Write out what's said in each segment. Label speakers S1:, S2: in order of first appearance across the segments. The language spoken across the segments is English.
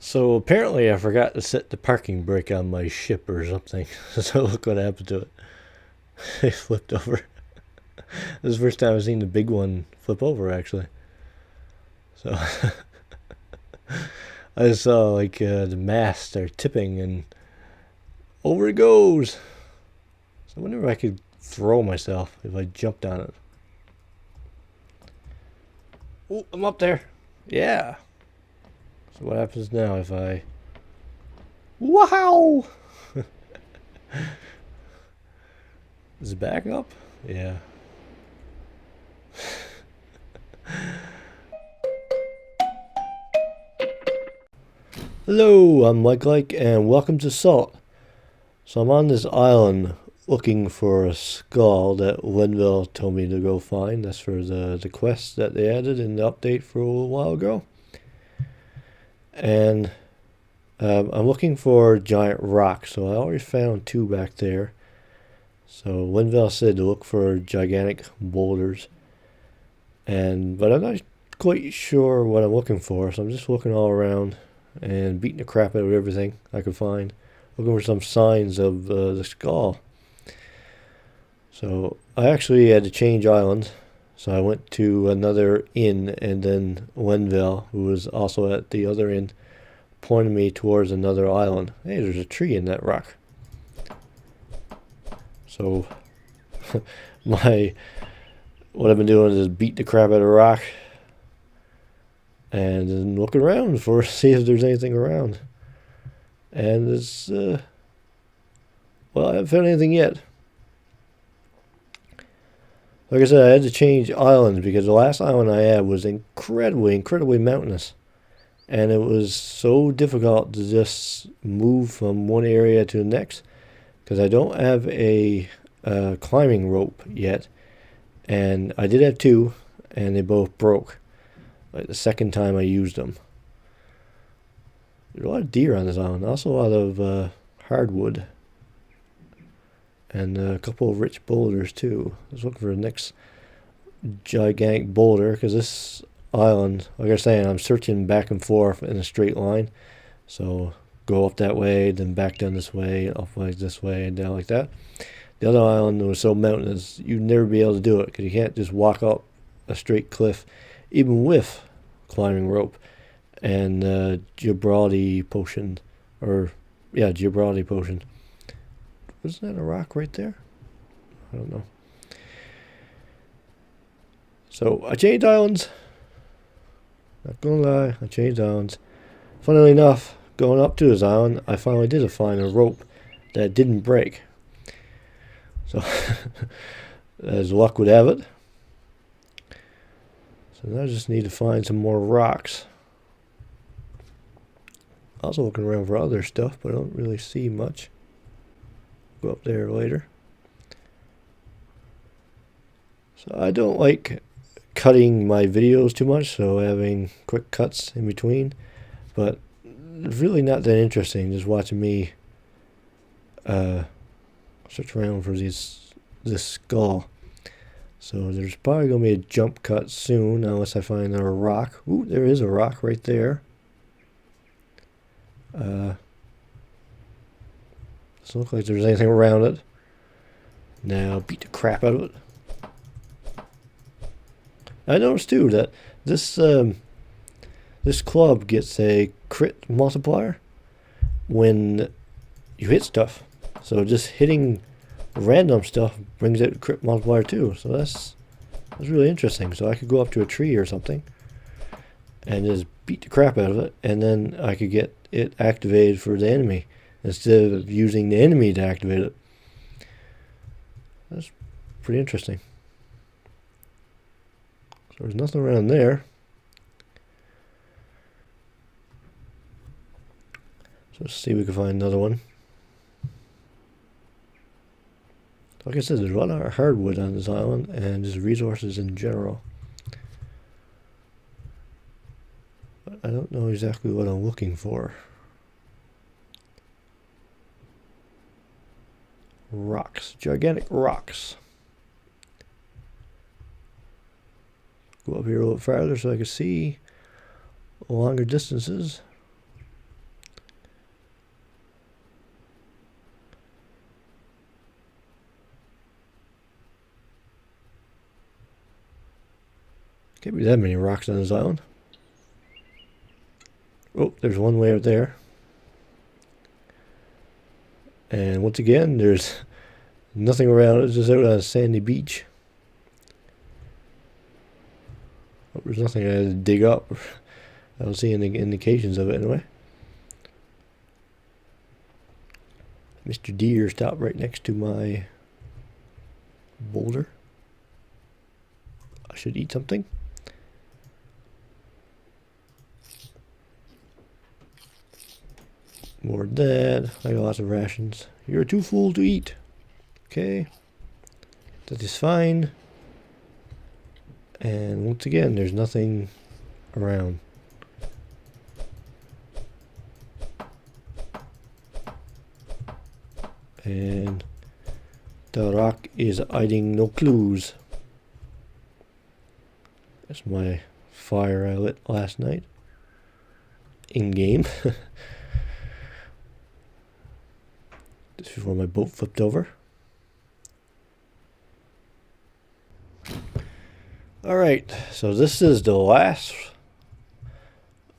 S1: So apparently I forgot to set the parking brake on my ship or something. So look what happened to it. It flipped over. This is the first time I've seen the big one flip over actually. So I saw like the mast start tipping and over it goes. So I wonder if I could throw myself if I jumped on it. Oh, I'm up there. Yeah. So what happens now if I... Wow! Is it back up? Yeah. Hello, I'm Like, and welcome to Salt. So I'm on this island looking for a skull that Lenvell told me to go find. That's for the quest that they added in the update for a little while ago. And I'm looking for giant rocks, so I already found two back there. So Lenvell said to look for gigantic boulders, but I'm not quite sure what I'm looking for, so I'm just looking all around and beating the crap out of everything I could find, looking for some signs of the skull. So I actually had to change islands, so I went to another inn, and then Lenvell, who was also at the other inn, pointed me towards another island. Hey, there's a tree in that rock. So what I've been doing is beat the crap out of a rock and then look around for see if there's anything around. And it's well, I haven't found anything yet. Like I said, I had to change islands because the last island I had was incredibly mountainous. And it was so difficult to just move from one area to the next because I don't have a climbing rope yet. And I did have two, and they both broke. Like the second time I used them. There's a lot of deer on this island. Also a lot of hardwood. And a couple of rich boulders too. I was looking for the next gigantic boulder because this island, like I was saying, I'm searching back and forth in a straight line. So go up that way, then back down this way, up like this way, and down like that. The other island was so mountainous, you'd never be able to do it because you can't just walk up a straight cliff, even with climbing rope and Gibraltar potion, or yeah, Gibraltar potion. Wasn't that a rock right there? I don't know. So I changed islands. Not gonna lie, I changed islands. Funnily enough, going up to this island, I finally did find a rope that didn't break. So, as luck would have it. So now I just need to find some more rocks. Also looking around for other stuff, but I don't really see much. Go up there later. So I don't like cutting my videos too much, so having quick cuts in between. But it's really not that interesting just watching me search around for this skull. So there's probably going to be a jump cut soon unless I find another rock. Ooh, there is a rock right there. Doesn't look like there's anything around it. Now beat the crap out of it. I noticed too that this this club gets a crit multiplier when you hit stuff. So just hitting random stuff brings it crit multiplier too. So that's really interesting. So I could go up to a tree or something and just beat the crap out of it, and then I could get it activated for the enemy instead of using the enemy to activate it. That's pretty interesting. So there's nothing around there. So let's see if we can find another one. Like I said, there's a lot of hardwood on this island and just resources in general. But I don't know exactly what I'm looking for. Rocks, gigantic rocks. Go up here a little farther so I can see longer distances. Can't be that many rocks on this island. Oh, there's one way up there. And once again, there's nothing around. It's just out on a sandy beach. Oh, there's nothing I had to dig up. I don't see any indications of it anyway. Mr. Deer stopped right next to my boulder. I should eat something. More of that. I got lots of rations. You're too full to eat. Okay. That is fine. And once again, there's nothing around. And the rock is hiding no clues. That's my fire I lit last night. In game. Just before my boat flipped over. Alright, so this is the last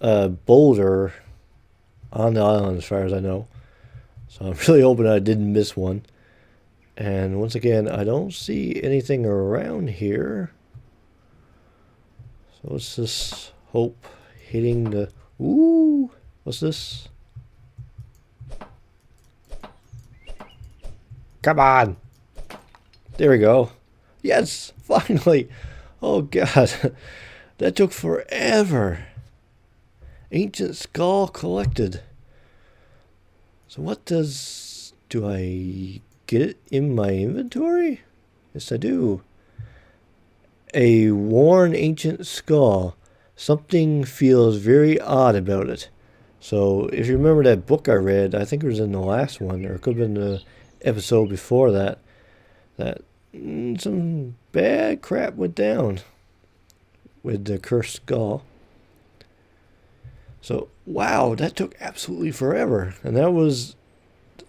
S1: boulder on the island as far as I know. So I'm really hoping I didn't miss one. And once again, I don't see anything around here. So let's just hope hitting the... Ooh! What's this? Come on! There we go. Yes! Finally! Oh god. That took forever. Ancient skull collected. So what does... Do I get it in my inventory? Yes, I do. A worn ancient skull. Something feels very odd about it. So if you remember that book I read, I think it was in the last one, or it could have been the episode before that, that some bad crap went down with the cursed skull. So, wow, that took absolutely forever. And that was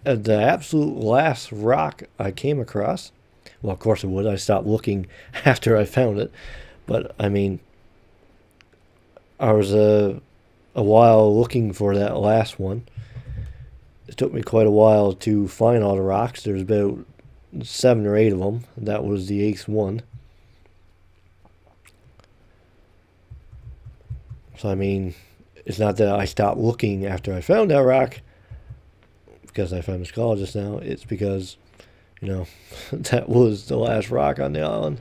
S1: the absolute last rock I came across. Well, of course it would. I stopped looking after I found it. But, I mean, I was a while looking for that last one. It took me quite a while to find all the rocks. There's about 7 or 8 of them. That was the 8th one. So, I mean, it's not that I stopped looking after I found that rock because I found the skull just now. It's because, you know, that was the last rock on the island.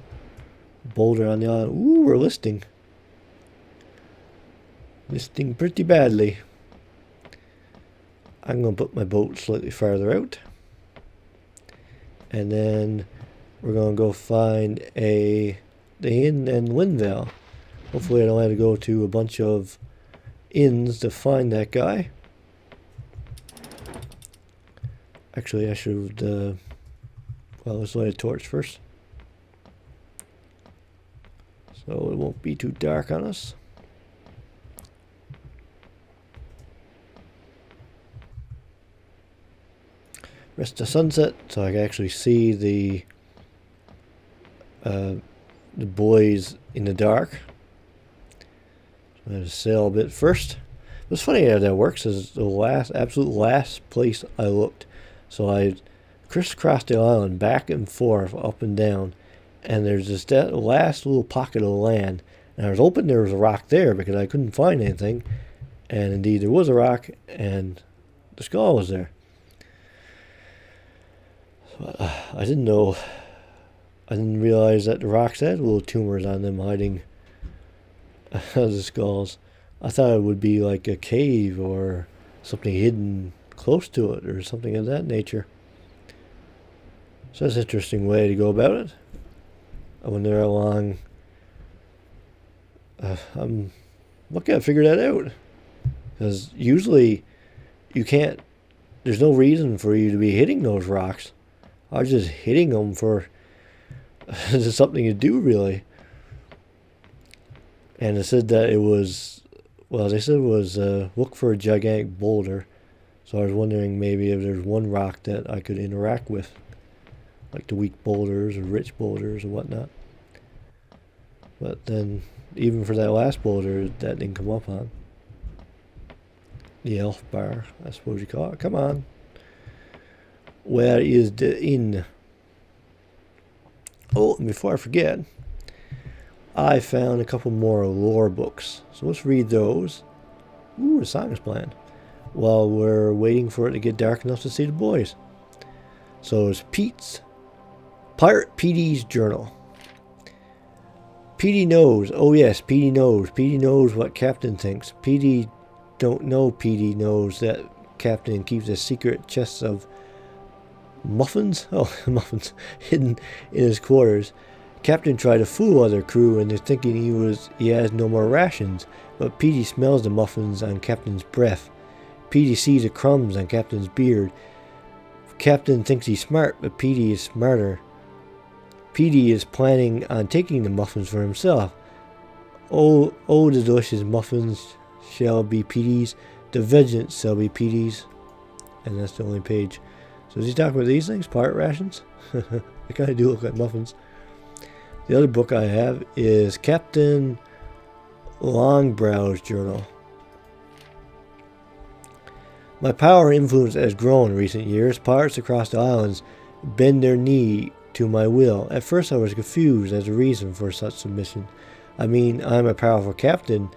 S1: Boulder on the island. Ooh, we're listing. Listing pretty badly. I'm going to put my boat slightly farther out. And then we're going to go find the inn in Lenvell. Hopefully I don't have to go to a bunch of inns to find that guy. Actually, I should, well, let's light a torch first. So it won't be too dark on us. Rest of sunset, so I can actually see the boys in the dark. So I'm going to sail a bit first. What's funny how that works is the absolute last place I looked. So I crisscrossed the island back and forth, up and down, and there's just that last little pocket of land. And I was hoping there was a rock there because I couldn't find anything. And indeed there was a rock, and the skull was there. I didn't know. I didn't realize that the rocks had little tumors on them hiding the skulls. I thought it would be like a cave or something hidden close to it or something of that nature. So that's an interesting way to go about it. I wonder how long. I'm looking to figure that out. Because usually you can't. There's no reason for you to be hitting those rocks. I was just hitting them for something to do, really. And it said that it was, well, they said it was look for a gigantic boulder. So I was wondering maybe if there's one rock that I could interact with, like the weak boulders or rich boulders or whatnot. But then, even for that last boulder that didn't come up on. The elf bar, I suppose you call it. Come on. Where is the inn? Oh, and before I forget, I found a couple more lore books. So let's read those. Ooh, the song is playing. While we're waiting for it to get dark enough to see the boys. So it's Pirate PD's journal. PD knows. Oh yes, PD knows. PD knows what Captain thinks. PD don't know PD knows that Captain keeps a secret chest of muffins? Oh, muffins. Hidden in his quarters. Captain tried to fool other crew into thinking he has no more rations, but PD smells the muffins on Captain's breath. PD sees the crumbs on Captain's beard. Captain thinks he's smart, but PD is smarter. PD is planning on taking the muffins for himself. Oh, the delicious muffins shall be PD's. The vengeance shall be PD's. And that's the only page. So is he talking about these things? Pirate rations? They kind of do look like muffins. The other book I have is Captain Longbrow's journal. My power and influence has grown in recent years. Pirates across the islands bend their knee to my will. At first I was confused as a reason for such submission. I mean, I'm a powerful captain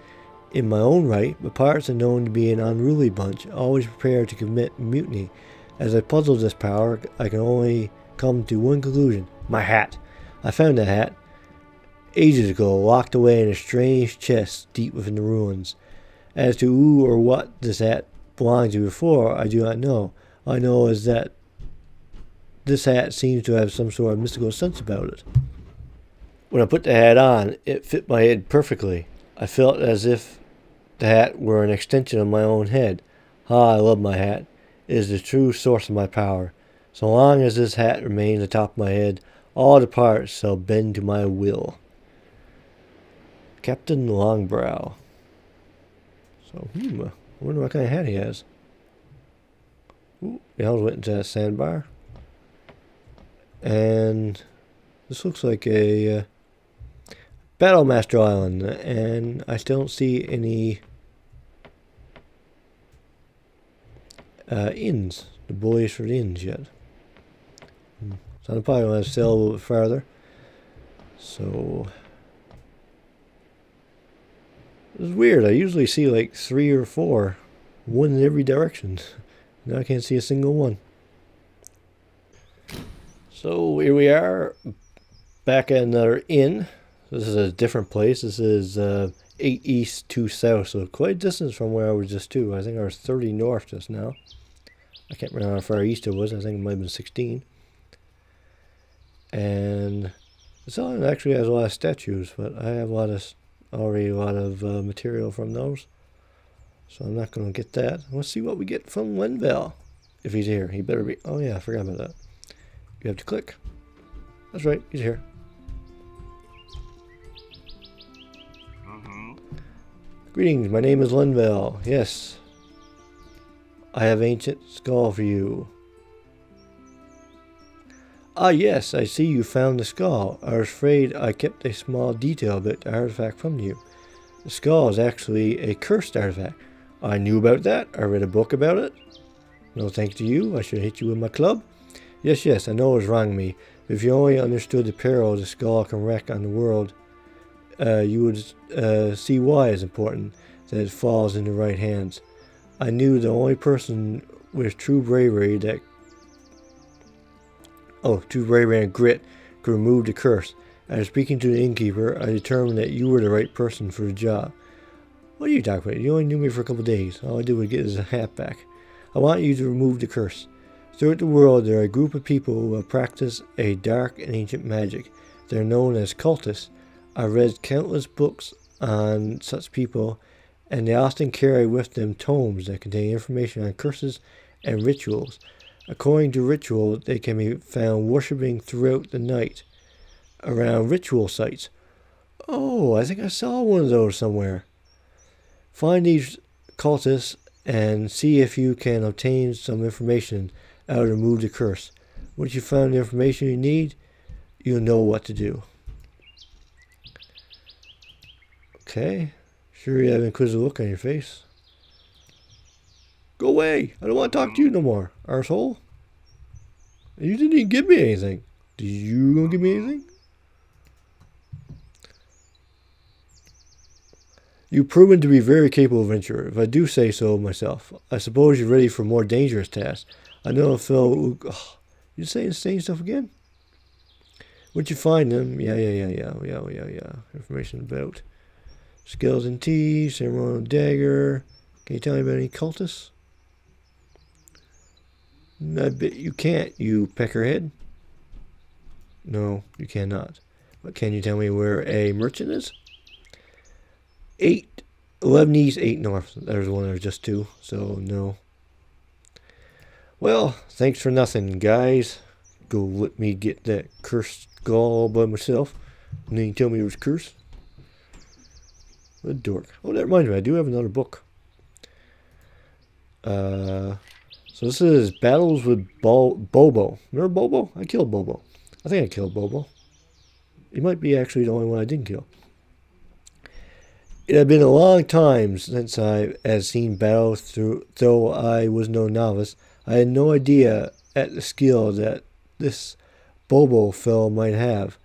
S1: in my own right, but pirates are known to be an unruly bunch, always prepared to commit mutiny. As I puzzle this power, I can only come to one conclusion. My hat. I found the hat ages ago, locked away in a strange chest deep within the ruins. As to who or what this hat belonged to before, I do not know. All I know is that this hat seems to have some sort of mystical sense about it. When I put the hat on, it fit my head perfectly. I felt as if the hat were an extension of my own head. I love my hat. It is the true source of my power. So long as this hat remains atop my head, all the pirates shall bend to my will. Captain Longbrow. So, I wonder what kind of hat he has. Ooh, yeah, I was waiting to that sandbar. And this looks like a Battlemaster Island, and I still don't see any inns, the boys for the inns yet. So I'm probably going to sail a little bit farther. So it's weird. I usually see like 3 or 4, one in every direction. Now I can't see a single one. So here we are, back at another inn. This is a different place. This is 8 east, 2 south, so quite a distance from where I was just to. I think I was 30 north just now. I can't remember how far east it was. I think it might have been 16. And this island actually has a lot of statues, but I have already a lot of material from those. So I'm not going to get that. Let's see what we get from Lenvell. If he's here, he better be. Oh yeah, I forgot about that. You have to click. That's right, he's here. Greetings, my name is Lenvell. Yes. I have ancient skull for you. Ah yes, I see you found the skull. I was afraid I kept a small detail about the artifact from you. The skull is actually a cursed artifact. I knew about that. I read a book about it. No thanks to you. I should have hit you with my club. Yes, I know it was wrong of me. But if you only understood the peril the skull can wreak on the world, you would see why it's important that it falls in the right hands. I knew the only person with true bravery and grit could remove the curse. After speaking to the innkeeper, I determined that you were the right person for the job. What are you talking about? You only knew me for a couple of days. All I did was get his hat back. I want you to remove the curse. Throughout the world, there are a group of people who practice a dark and ancient magic. They are known as cultists. I read countless books on such people, and they often carry with them tomes that contain information on curses and rituals. According to ritual, they can be found worshipping throughout the night around ritual sites. Oh, I think I saw one of those somewhere. Find these cultists and see if you can obtain some information how to remove the curse. Once you find the information you need, you'll know what to do. Okay. Sure you have an inquisitive look on your face. Go away! I don't want to talk to you no more, arsehole. You didn't even give me anything. Did you gonna give me anything? You've proven to be very capable adventurer, if I do say so myself. I suppose you're ready for more dangerous tasks. I know a fellow who... Oh, you saying the same stuff again? Where'd you find them? Yeah. Information about skeleton teeth, ceremonial dagger. Can you tell me about any cultists? I bet you can't, you peckerhead. No, you cannot. But can you tell me where a merchant is? 11 east, 8 north. There's one, there's just 2, so no. Well, thanks for nothing, guys. Go let me get that cursed skull all by myself. And then you tell me it was cursed. What a dork. Oh, that reminds me, I do have another book. So this is Battles with Bobo. Remember Bobo? I killed Bobo. I think I killed Bobo. He might be actually the only one I didn't kill. It had been a long time since I had seen battle though I was no novice. I had no idea at the skill that this Bobo fellow might have,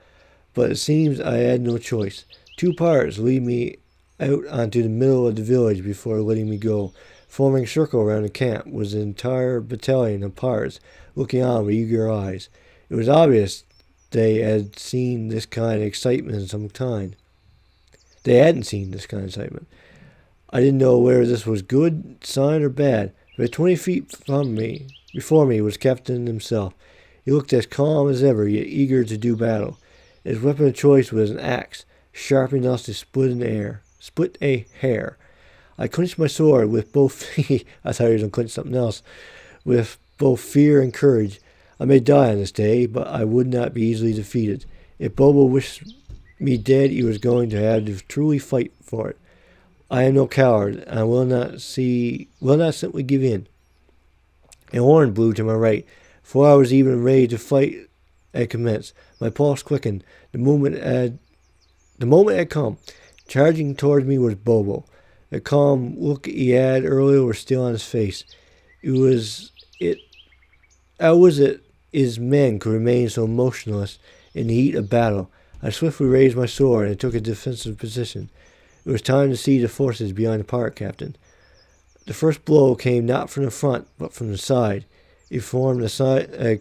S1: but it seems I had no choice. 2 pirates lead me out onto the middle of the village before letting me go. Forming a circle around the camp was an entire battalion of pirates looking on with eager eyes. It was obvious they had seen this kind of excitement of some kind. They hadn't seen this kind of excitement. I didn't know whether this was good sign or bad. But 20 feet before me was Captain himself. He looked as calm as ever, yet eager to do battle. His weapon of choice was an axe, sharp enough to split a hair. I clenched my sword with both I thought he was going to clench something else. With both fear and courage. I may die on this day, but I would not be easily defeated. If Bobo wished me dead, he was going to have to truly fight for it. I am no coward, and I will not simply give in. A horn blew to my right. Before I was even ready to fight had commenced. My pulse quickened. The moment had come. Charging towards me was Bobo. The calm look he had earlier was still on his face. How was it his men could remain so motionless in the heat of battle? I swiftly raised my sword and took a defensive position. It was time to see the forces behind the pirate captain. The first blow came not from the front, but from the side. He formed a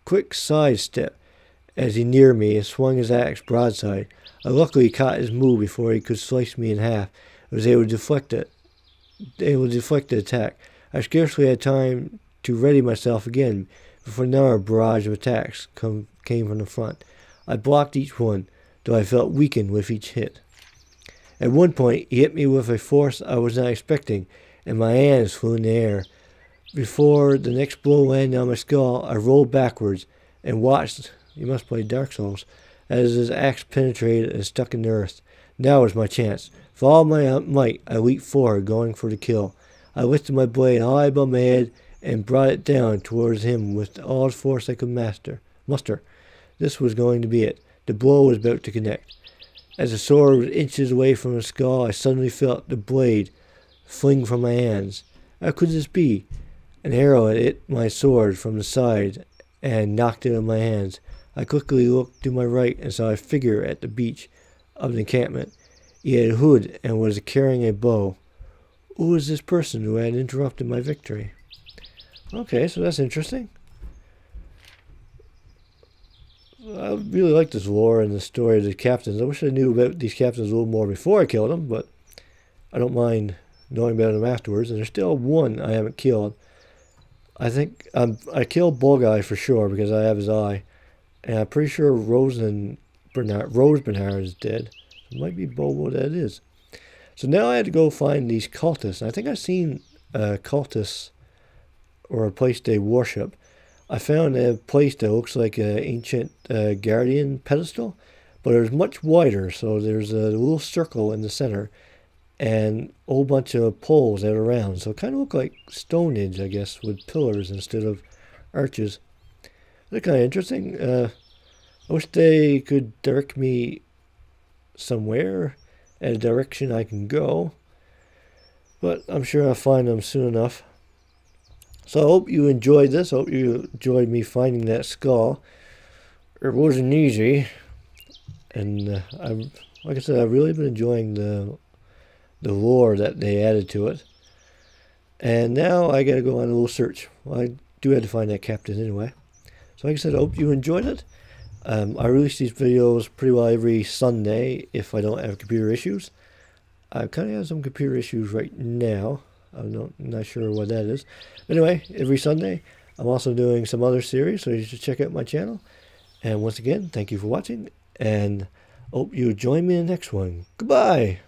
S1: quick side step as he neared me and swung his axe broadside. I luckily caught his move before he could slice me in half. I was able to deflect the attack. I scarcely had time to ready myself again before another barrage of attacks came from the front. I blocked each one, though I felt weakened with each hit. At one point, he hit me with a force I was not expecting, and my hands flew in the air. Before the next blow landed on my skull, I rolled backwards and watched, he must play Dark Souls, as his axe penetrated and stuck in the earth. Now was my chance. With all my might, I leaped forward, going for the kill. I lifted my blade high above my head and brought it down towards him with all the force I could muster. This was going to be it. The blow was about to connect. As the sword was inches away from the skull, I suddenly felt the blade fling from my hands. How could this be? An arrow had hit my sword from the side and knocked it out of my hands. I quickly looked to my right and saw a figure at the beach of the encampment. He had a hood and was carrying a bow. Who was this person who had interrupted my victory? Okay, so that's interesting. I really like this lore and the story of the captains. I wish I knew about these captains a little more before I killed them, but I don't mind knowing about them afterwards. And there's still one I haven't killed. I think I killed Bull Guy for sure because I have his eye. And I'm pretty sure Rose Bernhard is dead. It might be Bobo that is. So now I had to go find these cultists. I think I've seen cultists or a place they worship. I found a place that looks like an ancient guardian pedestal, but it was much wider. So there's a little circle in the center and a whole bunch of poles that are around. So it kind of looked like Stonehenge, I guess, with pillars instead of arches. They're kind of interesting. I wish they could direct me somewhere. at a direction I can go. But I'm sure I'll find them soon enough. So I hope you enjoyed this. I hope you enjoyed me finding that skull. It wasn't easy. And like I said, I've really been enjoying the lore that they added to it. And now I gotta go on a little search. Well, I do have to find that captain anyway. So like I said, I hope you enjoyed it. I release these videos pretty well every Sunday if I don't have computer issues. I kind of have some computer issues right now. I'm not sure what that is. Anyway, every Sunday. I'm also doing some other series, so you should check out my channel. And once again, thank you for watching, and hope you join me in the next one. Goodbye!